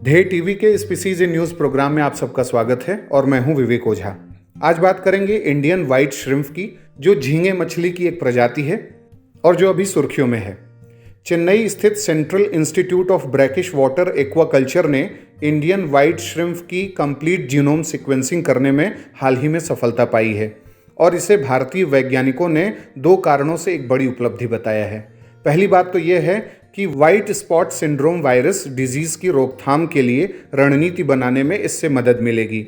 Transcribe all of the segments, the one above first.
ध्येय टीवी के species in news programme में आप सबका स्वागत है और मैं हूं विवेक ओझा। आज बात करेंगे इंडियन व्हाइट श्रिम्प की, जो झींगे मछली की एक प्रजाति है और जो अभी सुर्खियों में है। चेन्नई स्थित central institute of brackish water aquaculture ने इंडियन व्हाइट श्रिम्प की कंप्लीट जीनोम सीक्वेंसिंग करने में हाल ही में सफलता पाई है और इसे भारतीय वैज्ञानिकों ने 2 कारणों से एक बड़ी उपलब्धि बताया है। पहली बात तो यह है कि white spot syndrome virus disease की रोकथाम के लिए रणनीति बनाने में इससे मदद मिलेगी।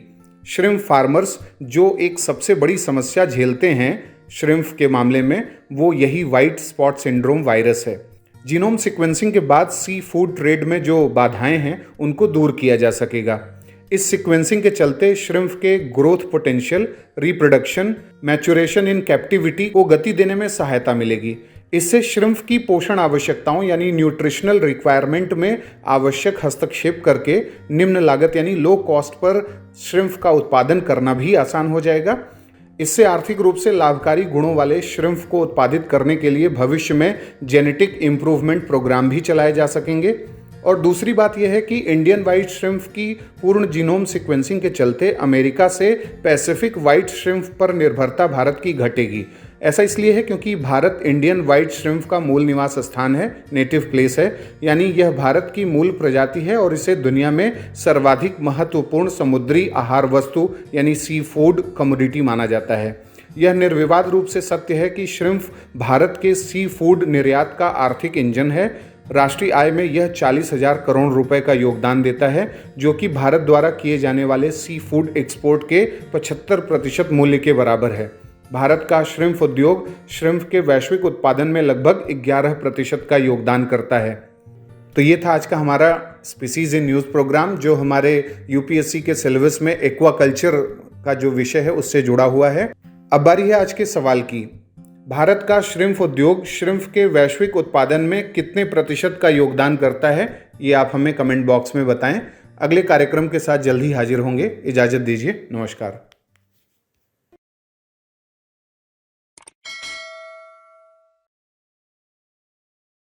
श्रिम्प फार्मर्स जो एक सबसे बड़ी समस्या झेलते हैं श्रिम्प के मामले में, वो यही व्हाइट स्पॉट सिंड्रोम वायरस है। जीनोम सीक्वेंसिंग के बाद सी फूड ट्रेड में जो बाधाएं हैं उनको दूर किया जा सकेगा। इस सीक्वेंसिंग के चलते श्रिम्प के ग्रोथ पोटेंशियल, रिप्रोडक्शन, मैच्योरेशन इन कैप्टिविटी को गति देने में सहायता मिलेगी। इससे श्रिम्प की पोषण आवश्यकताओं यानी न्यूट्रिशनल रिक्वायरमेंट में आवश्यक हस्तक्षेप करके निम्न लागत यानी लो कॉस्ट पर श्रिम्प का उत्पादन करना भी आसान हो जाएगा। इससे आर्थिक रूप से लाभकारी गुणों वाले श्रिम्प को उत्पादित करने के लिए भविष्य में जेनेटिक इम्प्रूवमेंट प्रोग्राम भी चलाए जा सकेंगे। और दूसरी बात यह है कि इंडियन व्हाइट श्रिम्प की पूर्ण जीनोम सीक्वेंसिंग के चलते अमेरिका से पैसिफिक व्हाइट श्रिम्प पर निर्भरता भारत की घटेगी। ऐसा इसलिए है क्योंकि भारत इंडियन व्हाइट श्रिम्प का मूल निवास स्थान है, नेटिव प्लेस है, यानी यह भारत की मूल प्रजाति है और इसे दुनिया में सर्वाधिक महत्वपूर्ण समुद्री आहार वस्तु यानी सी फूड कमोडिटी माना जाता है। यह निर्विवाद रूप से सत्य है कि श्रिम्प भारत के सी फूड निर्यात का आर्थिक इंजन है। राष्ट्रीय आय में यह 40,000 करोड़ रुपए का योगदान देता है, जो कि भारत द्वारा किए जाने वाले सी फूड एक्सपोर्ट के 75% मूल्य के बराबर है। भारत का श्रिम्प उद्योग श्रिम्प के वैश्विक उत्पादन में लगभग 11% का योगदान करता है। तो ये था आज का हमारा स्पीसीज इन न्यूज़ प्रोग्राम, जो हमारे यूपीएससी के सिलेबस में एक्वाकल्चर का जो विषय है उससे जुड़ा हुआ है। अब बारी है आज के सवाल की। भारत का श्रिम्प उद्योग श्रिम्प के वैश्विक उत्पादन में कितने प्रतिशत का योगदान करता है, ये आप हमें कमेंट बॉक्स में बताएं। अगले कार्यक्रम के साथ जल्द ही हाजिर होंगे। इजाज़त दीजिए, नमस्कार।